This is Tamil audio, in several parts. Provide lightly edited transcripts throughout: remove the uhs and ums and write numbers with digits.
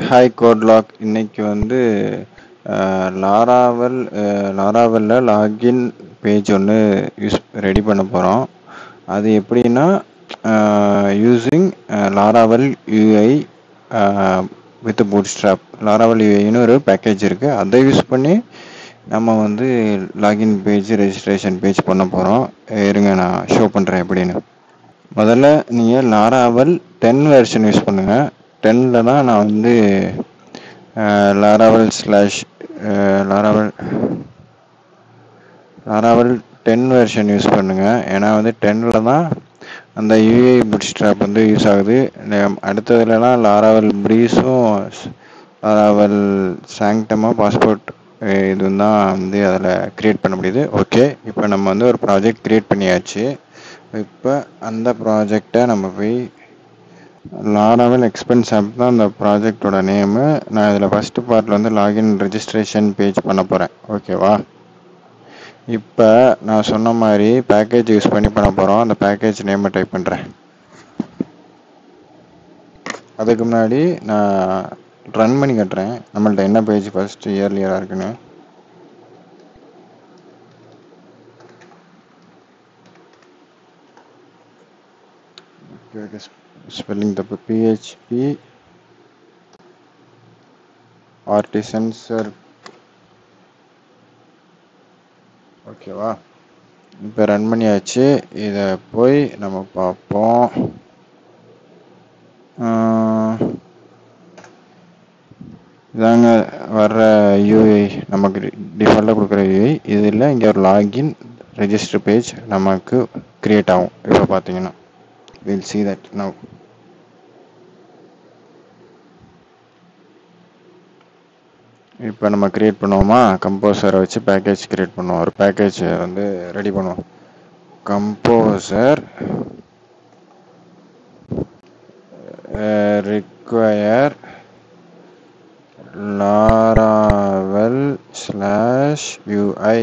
ஹாய் கோட்லாக். இன்னைக்கு வந்து லாராவலில் லாகின் பேஜ் ஒன்று ரெடி பண்ண போகிறோம். அது எப்படின்னா using Laravel UI with bootstrap. Laravel யூஐன்னு ஒரு பேக்கேஜ் இருக்குது. அதை யூஸ் பண்ணி நம்ம வந்து லாகின் பேஜ் ரெஜிஸ்ட்ரேஷன் பேஜ் பண்ண போகிறோம். இருங்க, நான் ஷோ பண்ணுறேன் எப்படின்னு. முதல்ல நீங்கள் லாராவல் 10 வெர்ஷன் யூஸ் பண்ணுங்கள். 10ல் தான் நான் வந்து லாராவல் 10 வெர்ஷன் யூஸ் பண்ணுங்கள். ஏன்னா வந்து 10ல் தான் அந்த யூஐ பூட்ஸ்ட்ராப் வந்து யூஸ் ஆகுது. அடுத்ததுலலாம் லாராவல் ப்ரீஸும் லாராவல் சாங்டமாக பாஸ்போர்ட் இது தான் வந்து அதில் க்ரியேட் பண்ண முடியுது. ஓகே, இப்போ நம்ம வந்து ஒரு ப்ராஜெக்ட் க்ரியேட் பண்ணியாச்சு. இப்போ அந்த ப்ராஜெக்டை நம்ம போய் லாராவல் எக்ஸ்பென்ஸ் ஆப் தான் அந்த ப்ராஜெக்டோட நேமு. நான் இதில் ஃபஸ்ட்டு பார்ட்டில் வந்து லாகின் ரெஜிஸ்ட்ரேஷன் பேஜ் பண்ண போகிறேன். ஓகேவா? இப்போ நான் சொன்ன மாதிரி பேக்கேஜ் யூஸ் பண்ணி பண்ண போகிறோம். அந்த பேக்கேஜ் நேமை டைப் பண்ணுறேன். அதுக்கு முன்னாடி நான் ரன் பண்ணி கட்டுறேன் நம்மள்ட்ட என்ன பேஜ் ஃபஸ்ட்டு இயர்லியராக இருக்குன்னு. ஸ்பெல்லிங் தப்பு. PHP artisan sir. ஓகேவா? இப்போ ரன் பண்ணியாச்சு. இதை போய் நம்ம பார்ப்போம். இதாங்க வர்ற யூஐ, நமக்கு டிஃபால்ட்டாக கொடுக்குற யூஐ. இதில் இங்கே ஒரு லாகின் ரெஜிஸ்டர் பேஜ் நமக்கு க்ரியேட் ஆகும். இப்போ பார்த்தீங்கன்னா வில் see that now. இப்போ நம்ம க்ரியேட் பண்ணுவோமா? கம்போசரை வச்சு பேக்கேஜ் க்ரியேட் பண்ணுவோம். ஒரு பேக்கேஜ் வந்து ரெடி பண்ணுவோம். கம்போசர் require laravel /ui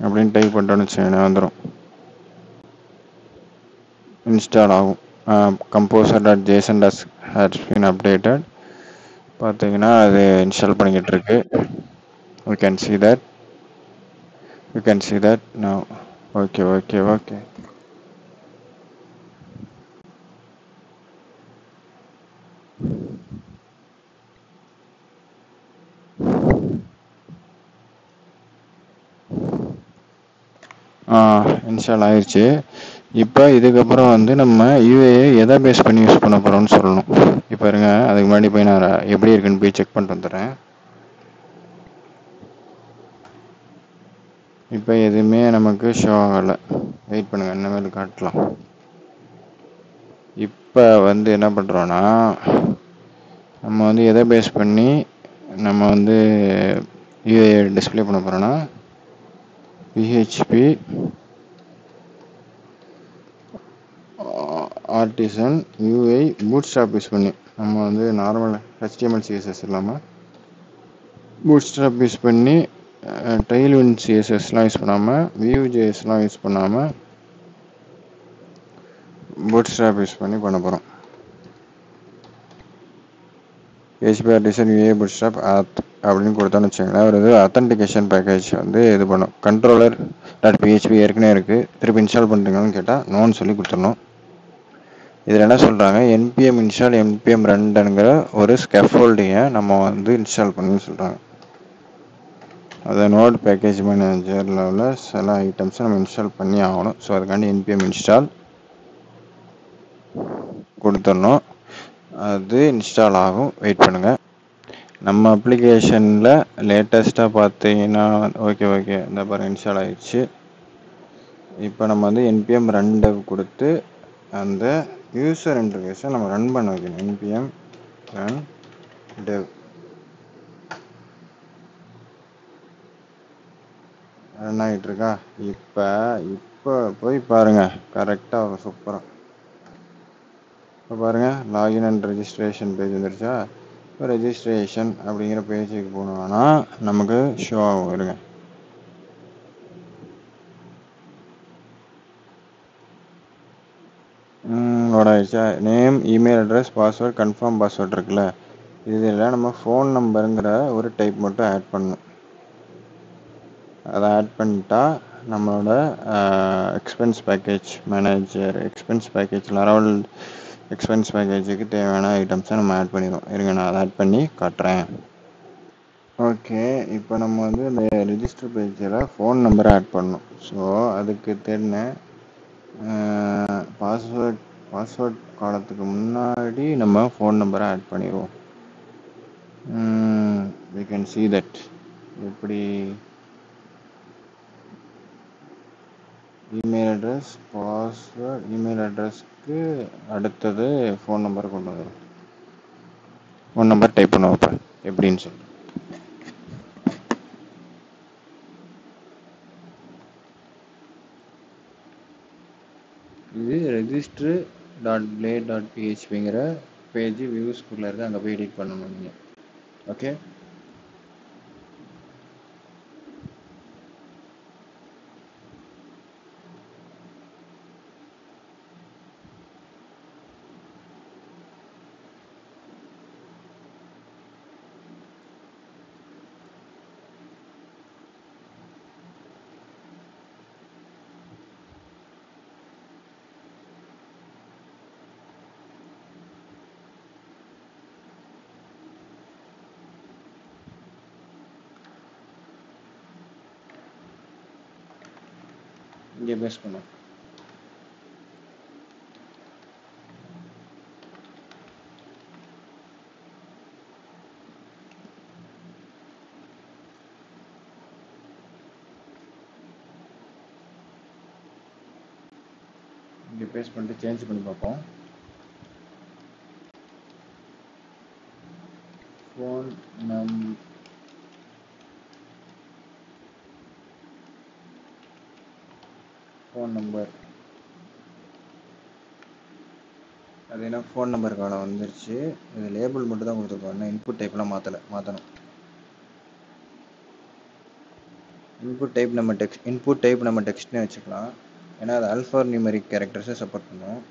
அப்படின்னு டைப் பண்ணிட்டோன்னு வச்சுக்கோங்க, வந்துடும். இன்ஸ்டால் ஆகும். composer.json has been updated. பார்த்தீங்கன்னா அது இன்ஸ்டால் பண்ணிக்கிட்டு இருக்கு. we can see that now. Okay. Install ஆயிடுச்சு. இப்போ இதுக்கப்புறம் வந்து நம்ம யூஏயை எதை பேஸ் பண்ணி யூஸ் பண்ண போகிறோம்னு சொல்லணும். இப்போ இருங்க, அதுக்கு முன்னாடி போய் நான் எப்படி இருக்குன்னு போய் செக் பண்ணிட்டு வந்துடுறேன். இப்போ எதுவுமே நமக்கு ஷோ ஆகலை. வெயிட் பண்ணுங்கள், இனிமேல் காட்டலாம். இப்போ வந்து என்ன பண்ணுறோன்னா, நம்ம வந்து எதை பேஸ் பண்ணி நம்ம வந்து யூஏ டிஸ்பிளே பண்ண போகிறோன்னா PHP artisan UI bootstrap use பண்ணி நம்ம வந்து நார்மல் HTML CSS இல்லாமல் பூட்ஸ்ட்ராப் யூஸ் பண்ணி டெய்ல்விண்ட் CSSலாம் யூஸ் பண்ணாமல் Vue.jsலாம் யூஸ் பண்ணாமல் பூட்ஸ்ட்ராப் யூஸ் பண்ணி பண்ண போகிறோம். PHP ஆர்டிசன் யூஏ பூட்ஸ்ட்ராப் அப்படின்னு கொடுத்தோன்னு வச்சுங்களேன், ஒரு இது அத்தன்டிகேஷன் பேக்கேஜ் வந்து இது பண்ணும். controller.php ஏற்கனவே இருக்குது, திருப்பி இன்ஸ்டால் பண்ணுறீங்கன்னு கேட்டால் நோன்னு சொல்லி கொடுத்துடணும். இதில் என்ன சொல்கிறாங்க, npm install npm runங்கிற ஒரு ஸ்கேஃபோல்டிங்கை நம்ம வந்து இன்ஸ்டால் பண்ணணும்னு சொல்கிறாங்க. அதை நோட் பேக்கேஜ் மேனேஜரில் உள்ள சில ஐட்டம்ஸை நம்ம இன்ஸ்டால் பண்ணி ஆகணும். ஸோ அதுக்காண்டி npm install கொடுத்துடணும். அது இன்ஸ்டால் ஆகும், வெயிட் பண்ணுங்கள். நம்ம அப்ளிகேஷனில் லேட்டஸ்ட்டாக பார்த்தீங்கன்னா ஓகே இந்த பாருங்கள் இன்ஸ்டால் ஆகிடுச்சு. இப்போ நம்ம வந்து npm run dev கொடுத்து அந்த யூசர் இன்டர்ஃபேஸை நம்ம ரன் பண்ண வைக்கணும். npm run dev ரன் ஆகிட்டுருக்கா? இப்போ போய் பாருங்கள், கரெக்டாக சூப்பராக. இப்போ பாருங்கள், லாகின் அண்ட் ரெஜிஸ்ட்ரேஷன் பேஜ் வந்துருச்சா? இப்போ ரெஜிஸ்ட்ரேஷன் அப்படிங்கிற பேஜுக்கு போனோம்னா நமக்கு ஷோ ஆகும். இருங்க, லோட் ஆகிடுச்சா? Name, email address, password, confirm password இருக்குல்ல, இதில் நம்ம ஃபோன் நம்பருங்கிற ஒரு டைப் மட்டும் ஆட் பண்ணணும். அதை ஆட் பண்ணிட்டா நம்மளோட expense package manager, expense package level expense பேக்கேஜுக்கு தேவையான ஐட்டம்ஸை நம்ம ஆட் பண்ணிடுவோம். இருங்க, நான் அதை ஆட் பண்ணி காட்டுறேன். ஓகே, இப்போ நம்ம வந்து இந்த ரிஜிஸ்டர் பேஜில் ஃபோன் நம்பரை ஆட் பண்ணணும். ஸோ அதுக்கு தேடின பாஸ்வேர்ட் காலத்துக்கு முன்னாடி நம்ம ஃபோன் நம்பரை ஆட் பண்ணிடுவோம். we can see that எப்படி இமெயில் அட்ரஸ், பாஸ்வேர்ட், இமெயில் அட்ரஸ்க்கு அடுத்தது ஃபோன் நம்பர் கொண்டு வந்துடும். ஃபோன் நம்பர் டைப் பண்ணுவோம் இப்போ எப்படின்னு சொல்லி. இது register.blade.phpங்கிற பேஜ் வியூஸ்குள்ளே இருக்குது, அங்கே போய் எடிட் பண்ணணும் நீங்கள். ஓகே, இங்கே பேஸ்ட் பண்ணுவோம். இங்கே பேஸ்ட் பண்ணிட்டு சேஞ்ச் பண்ணி பார்ப்போம். ஃபோன் நம்பர் அது என்ன ஃபோன் நம்பர் காலம் வந்துருச்சு. இது லேபிள் மட்டும் தான் கொடுத்துருக்கோம், இன்னும் இன்புட் டைப்லாம் மாற்றணும். இன்புட் டைப் நம்ம டெக்ஸ்ட்னே வச்சுக்கலாம், ஏன்னா அது ஆல்ஃபா நியூமெரிக் கேரக்டர்ஸை சப்போர்ட் பண்ணும்.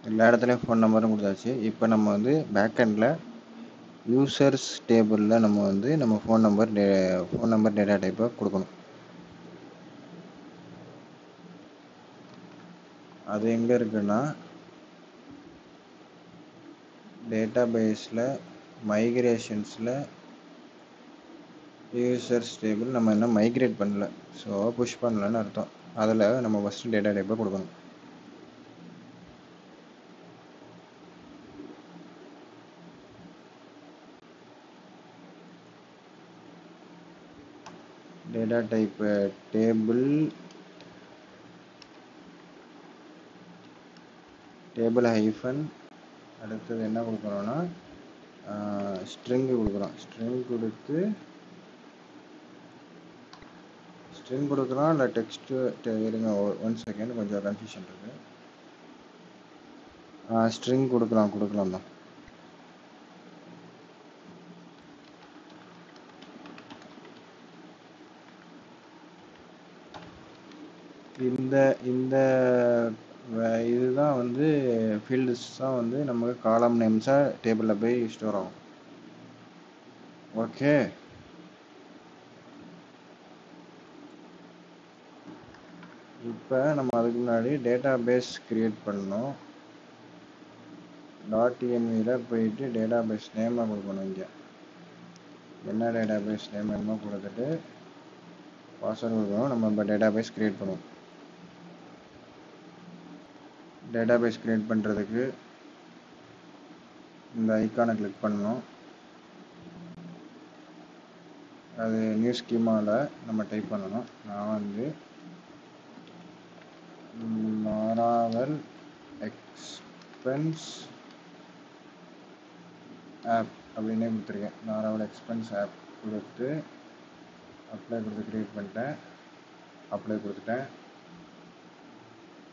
எல்லா இடத்துலையும் ஃபோன் நம்பரும் கொடுத்தாச்சு. இப்போ நம்ம வந்து பேக்கெண்டில் யூசர்ஸ் டேபிளில் நம்ம வந்து நம்ம ஃபோன் நம்பர் டேட்டா டைப்பை கொடுக்கணும். அது எங்கே இருக்குன்னா டேட்டா பேஸில் மைக்ரேஷன்ஸில் யூசர்ஸ் டேபிள் நம்ம இன்னும் மைக்ரேட் பண்ணல, ஸோ புஷ் பண்ணலன்னு அர்த்தம். அதில் நம்ம ஃபஸ்ட்டு டேட்டா டைப்பை கொடுக்கணும். டேட்டா டைப்பு டேபிள் ஹைஃபன் அடுத்தது என்ன கொடுக்கணும்னா ஸ்ட்ரிங்கு கொடுக்குறோம். ஸ்ட்ரிங் கொடுக்குறோம் இல்லை டெக்ஸ்ட்டு இருங்க 1 செகண்ட், கொஞ்சம் கன்ஃபியூஷன் இருக்குது. ஸ்ட்ரிங் கொடுக்கலாம் தான். இந்த இந்த இதுதான் வந்து ஃபீல்ட்ஸ் தான் வந்து நமக்கு காலம் நேம்ஸாக டேபிளில் போய் ஸ்டோர் ஆகும். ஓகே, இப்போ நம்ம அதுக்கு முன்னாடி டேட்டா பேஸ் க்ரியேட் பண்ணணும். .envயில் போயிட்டு டேட்டா பேஸ் நேமை கொடுக்கணும். இங்கே என்ன டேட்டா பேஸ் நேம் என்னமோ கொடுத்துட்டு பாஸ்வேர்டு கொடுக்கணும். நம்ம இப்போ டேட்டா பேஸ் க்ரியேட் பண்ணுவோம். டேட்டா பேஸ் க்ரியேட் பண்ணுறதுக்கு இந்த ஐக்கானை கிளிக் பண்ணணும். அது நியூ ஸ்கீமாவில் நம்ம டைப் பண்ணணும். நான் வந்து லாராவெல் எக்ஸ்பென்ஸ் ஆப் அப்படின்னே கொடுத்துருக்கேன். லாராவெல் எக்ஸ்பென்ஸ் ஆப் கொடுத்து அப்ளை கொடுத்து க்ரியேட் பண்ணிட்டேன். அப்ளை கொடுத்துட்டேன்,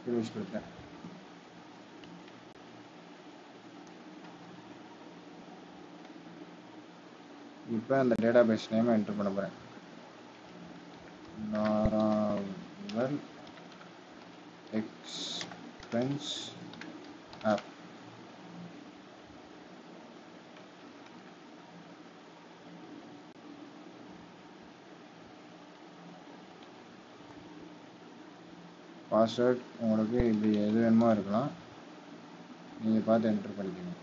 ஃபினிஷ் கொடுத்தேன். இப்போ அந்த டேட்டா பேஸ் நேமை என்டர் பண்ண போகிறேன். லாராவெல் எக்ஸ்பென்ஸ் ஆப். பாஸ்வேர்ட் உங்களுக்கு இப்படி எது வேணுமோ இருக்கலாம், நீங்கள் பார்த்து என்டர் பண்ணிக்கோங்க.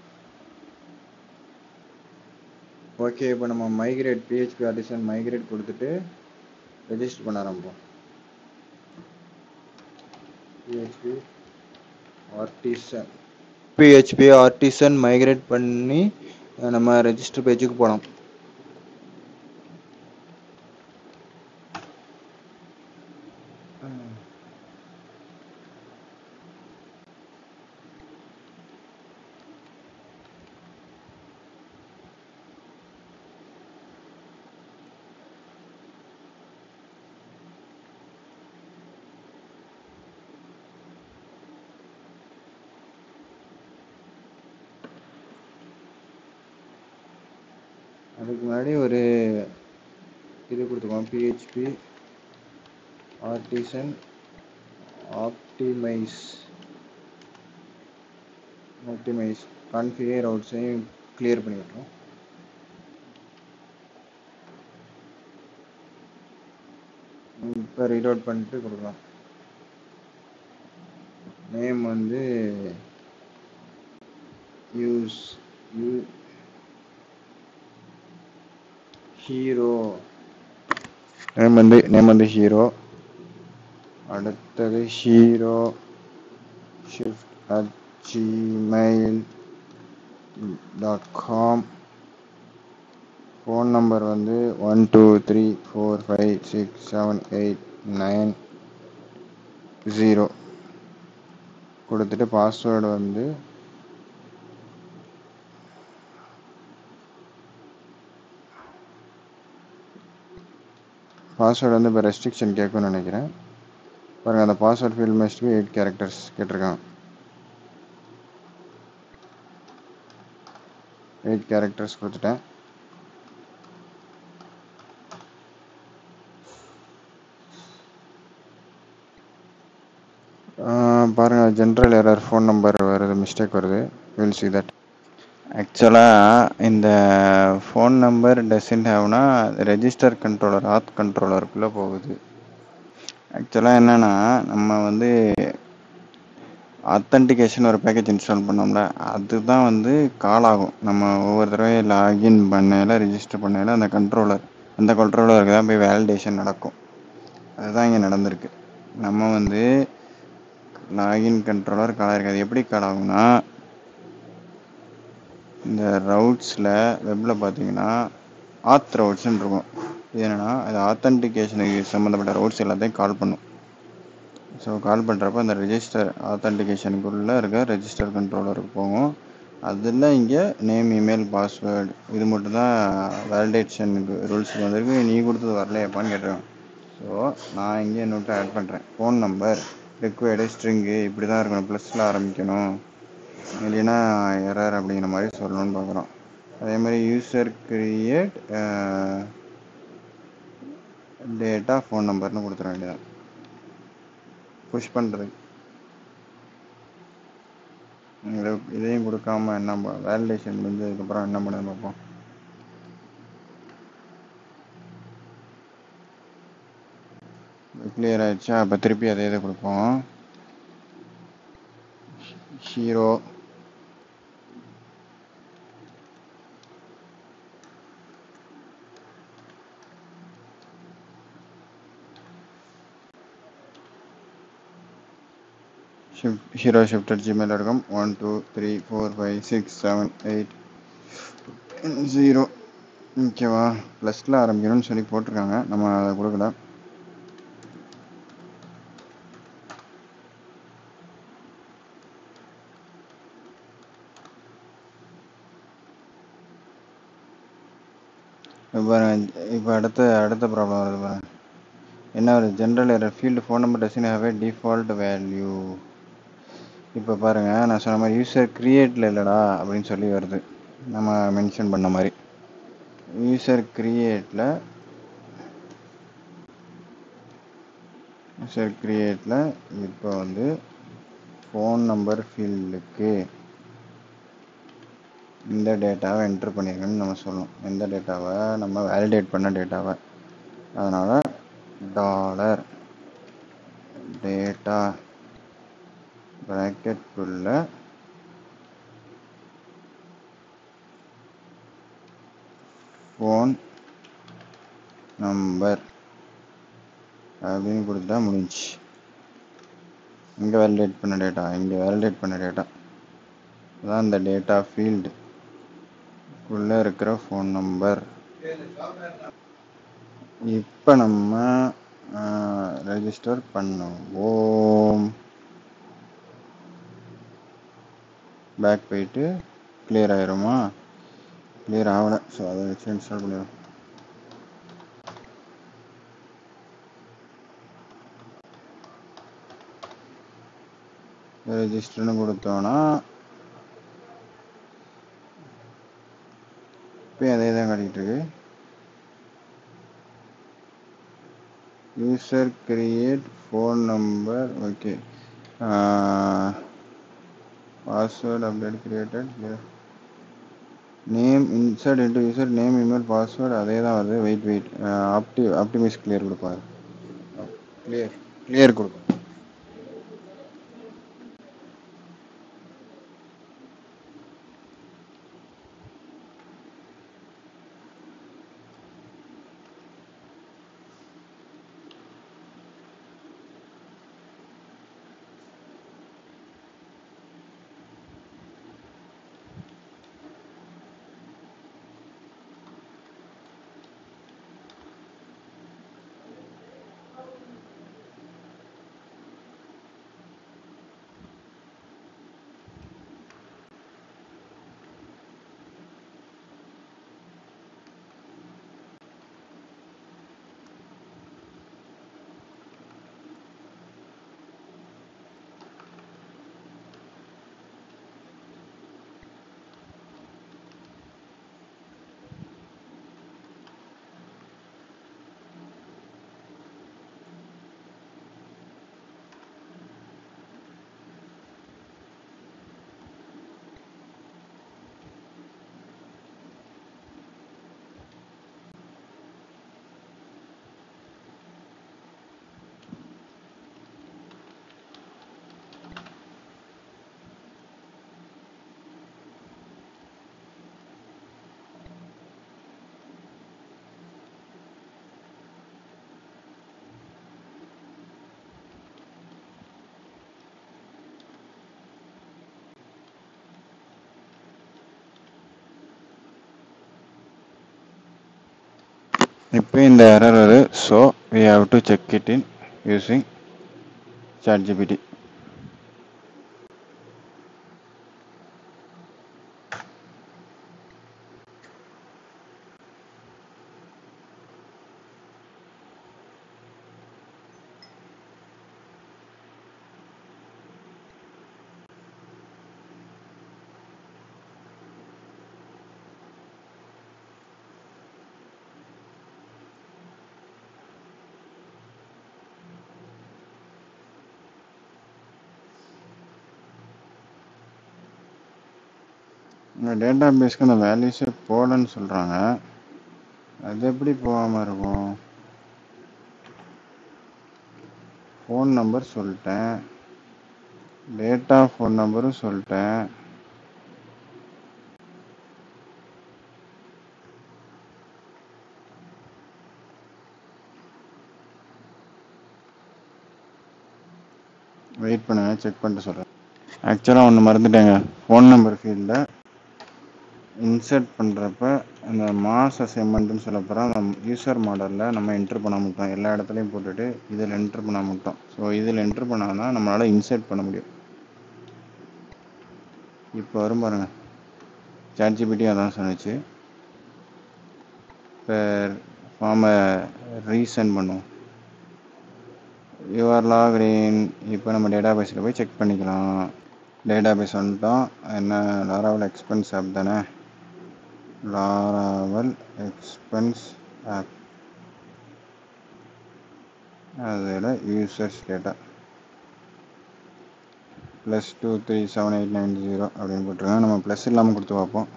ஓகே, இப்போ நம்ம மைக்ரேட் PHP ஆர்டிசன் மைக்ரேட் கொடுத்துட்டு ரெஜிஸ்டர் பண்ண ஆரம்பிப்போம். PHP ஆர்டிசன் மைக்ரேட் பண்ணி நம்ம ரெஜிஸ்டர் பேஜுக்கு போகலாம். அதுக்கு முன்னாடி ஒரு இது கொடுத்துருக்கோம், PHP ஆர்டிசன் ஆப்டிமைஸ் கான்ஃபிகர் அவுட்ஸையும் கிளியர் பண்ணி விட்டுரும். இப்போ ரீலோட் பண்ணிட்டு கொடுக்கலாம். நேம் வந்து ஹீரோ, நேம் வந்து ஹீரோ. அடுத்தது ஹீரோ shift@gmail.com. ஃபோன் நம்பர் வந்து 1234567890 கொடுத்துட்டு பாஸ்வேர்டு வந்து இப்போ ரெஸ்ட்ரிக்ஷன் கேட்கும்னு நினைக்கிறேன். பாருங்கள், அந்த password field must be 8 characters கேட்டிருக்கான். 8 கேரக்டர்ஸ் கொடுத்துட்டேன். பாருங்கள், ஜென்ரல் எரர் ஃபோன் நம்பர் வருது, மிஸ்டேக் வருது. Will see that. ஆக்சுவலாக இந்த ஃபோன் நம்பர் டசன்ட் ஹேவ்னா ரெஜிஸ்டர் கண்ட்ரோலர் ஆத் கண்ட்ரோலருக்குள்ளே போகுது. ஆக்சுவலாக என்னென்னா, நம்ம வந்து ஆத்தன்டிகேஷன் ஒரு பேக்கேஜ் இன்ஸ்டால் பண்ணோம்ல, அதுதான் வந்து கால் ஆகும். நம்ம ஒவ்வொரு தடவையும் லாகின் பண்ணையில் ரெஜிஸ்டர் பண்ணையில் அந்த கண்ட்ரோலருக்கு தான் போய் வேலிடேஷன் நடக்கும். அதுதான் இங்கே நடந்திருக்கு. நம்ம வந்து லாகின் கண்ட்ரோலர் கால் ஆகிருக்காது. எப்படி கால் ஆகும்னா, இந்த ரவுட்ஸில் வெப்பில் பார்த்தீங்கன்னா ஆத் ரவுட்ஸ்ன்னு இருக்கும். இது என்னென்னா, அது ஆத்தன்டிகேஷனுக்கு சம்மந்தப்பட்ட ரவுட்ஸ் எல்லாத்தையும் கால் பண்ணும். ஸோ கால் பண்ணுறப்ப அந்த ரெஜிஸ்டர் ஆத்தன்டிகேஷனுக்குள்ளே இருக்க ரெஜிஸ்டர் கண்ட்ரோலருக்கு போகும். அதில் இங்கே நேம் இமெயில் பாஸ்வேர்டு இது மட்டும் தான் வேலிடேஷனுக்கு ரூல்ஸுக்கு வந்திருக்கு. நீ கொடுத்தது வரலையாப்பான்னு கேட்டிருக்கேன். ஸோ நான் இங்கே இன்னொரு ஆட் பண்ணுறேன். ஃபோன் நம்பர் ரிக்வயர்டு ஸ்ட்ரிங்கு இப்படி தான் இருக்கணும், ப்ளஸில் ஆரம்பிக்கணும், இல்லைன்னா எரர் அப்படிங்கிற மாதிரி சொல்லணும்னு பார்க்குறோம். அதே மாதிரி யூசர் கிரியேட் டேட்டா ஃபோன் நம்பர்னு கொடுத்துட வேண்டியதான் புஷ் பண்ணுறது. இதையும் கொடுக்காம என்ன வேலிடேஷன் முடிஞ்சதுக்கப்புறம் என்ன பண்ணுறது பார்ப்போம். கிளியர் ஆகிடுச்சா? அப்போ திருப்பி அதே இதை கொடுப்போம். ஹீரோ ஹீரோ ஷிஃப்ட்@gmail.com 1 2 3 4 5 6 7 8 0. ஓகேவா? ப்ளஸில் ஆரம்பிக்கணும்னு சொல்லி போட்டிருக்காங்க, நம்ம அதை கொடுக்கல. இப்போ அடுத்த ப்ராப்ளம் வருது பாருங்க. என்ன வருது? General error, field phone number doesn't have A default value. இப்போ பாருங்கள், நான் சொன்ன மாதிரி யூசர் க்ரியேட்டில் இல்லைடா அப்படின்னு சொல்லி வருது. நம்ம மென்ஷன் பண்ண மாதிரி யூசர் க்ரியேட்டில் இப்போ வந்து ஃபோன் நம்பர் ஃபீல்டுக்கு இந்த டேட்டாவை என்ட்ரு பண்ணியிருக்கேன்னு நம்ம சொல்லணும். எந்த டேட்டாவை? நம்ம வேலிடேட் பண்ண டேட்டாவை. அதனால் டாலர் டேட்டா ப்ராக்கெட்டுக்குள்ள ஃபோன் நம்பர் அப்படின்னு கொடுத்தா முடிஞ்சு. இங்கே வேலிடேட் பண்ண டேட்டா அதான் இந்த டேட்டா ஃபீல்டுக்குள்ளே இருக்கிற ஃபோன் நம்பர். இப்போ நம்ம ரெஜிஸ்டர் பண்ணுவோம். பேக் போயிட்டு கிளியர் ஆகிருமா? கிளியர் ஆகலை. ஸோ அதை வச்சு இன்ஸ்டால் பண்ணிடுவோம். ரெஜிஸ்டர்னு கொடுத்தோன்னா இப்போ அதே தான் காட்டிகிட்டு இருக்கு. User create phone number. Okay, password update created, name insert into user name email password அதே தான் வருது. வெயிட் ஆப்டிமைஸ் கிளியர் கொடுப்பாரு. கிளியர் கொடுக்கும். இப்போ இந்த எரர் வருது. So we have to check it in using ChatGPT. இந்த டேட்டா பேஸ்க்கு அந்த வேல்யூஸே போடலன்னு சொல்கிறாங்க. அது எப்படி போகாமல் இருக்கும்? ஃபோன் நம்பர் சொல்லிட்டேன், டேட்டா ஃபோன் நம்பரும் சொல்லிட்டேன். வெயிட் பண்ணுங்கள், செக் பண்ணிட்டு சொல்கிறேன். ஆக்சுவலாக ஒன்று மறந்துட்டேங்க. ஃபோன் நம்பர் ஃபீல்டில் இன்சர்ட் பண்ணுறப்ப அந்த மாஸ் அசைன்மெண்ட்டுன்னு சொல்ல போகிறோம். அந்த யூசர் மாடலில் நம்ம என்ட்ரு பண்ண மாட்டோம். எல்லா இடத்துலையும் போட்டுட்டு இதில் என்ட்ரு பண்ண மாட்டோம். ஸோ இதில் என்ட்ரு பண்ணால் தான் நம்மளால் இன்சர்ட் பண்ண முடியும். இப்போ வரும் பாருங்கள், ChatGPT அதான் சொன்னிச்சு. இப்போ ஃபார்மை ரீசெண்ட் பண்ணுவோம். Your login. இப்போ நம்ம டேட்டா பேஸில் போய் செக் பண்ணிக்கலாம். டேட்டா பேஸ் வந்துட்டோம். என்ன லாராவல் எக்ஸ்பென்ஸ் ஆப் தானே? லாராவல் எக்ஸ்பென்ஸ் ஆப், அதில் யூசர்ஸ் டேட்டா +2378990 அப்படின்னு போட்டுருங்க. நம்ம ப்ளஸ் இல்லாமல் கொடுத்து பார்ப்போம்.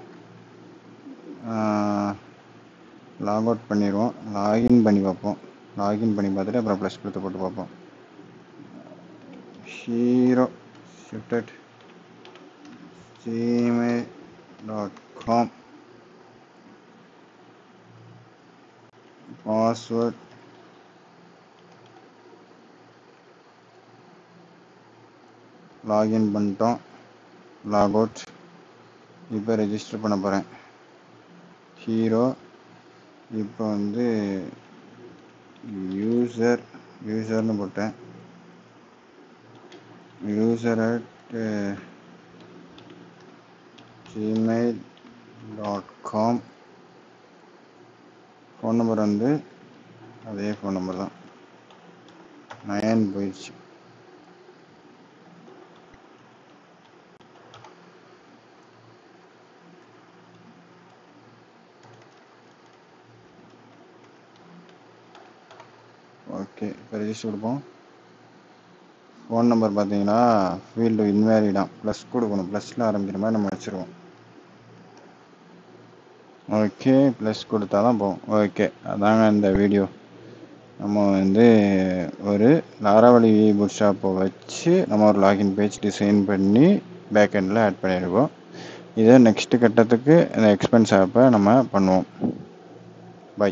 லாக் அவுட் பண்ணிடுவோம், லாகின் பண்ணி பார்ப்போம். லாகின் பண்ணி பார்த்துட்டு அப்புறம் ப்ளஸ் கொடுத்து போட்டு பார்ப்போம். Hero shifted gmail.com password login பண்ணிட்டோம். Log out. இப்போ ரெஜிஸ்டர் பண்ண போகிறேன். ஹீரோ. இப்போ வந்து யூசர்னு போட்டேன். User at gmail.com. Phone number வந்து அதே ஃபோன் நம்பர் தான். 9 போயிடுச்சு. ஓகே, இப்போ ரெஜிஸ்டர் கொடுப்போம். ஃபோன் நம்பர் பார்த்தீங்கன்னா ஃபீல்டு இன்வேலிடாம், ப்ளஸ் கொடுக்கணும். ப்ளஸில் ஆரம்பிக்கிற மாதிரி நம்ம வச்சுருவோம். ஓகே, ப்ளஸ் கொடுத்தா தான் போகும். ஓகே, அதாங்க இந்த வீடியோ. நம்ம வந்து ஒரு லாராவல் பூட்ஸ்ட்ராப்பை வச்சு நம்ம ஒரு லாகின் பேஜ் டிசைன் பண்ணி பேக் எண்டில் ஆட் பண்ணியிருக்கோம். இதை நெக்ஸ்ட்டு கட்டத்துக்கு இந்த எக்ஸ்பென்ஸ் ஆப்பை நம்ம பண்ணுவோம். பை.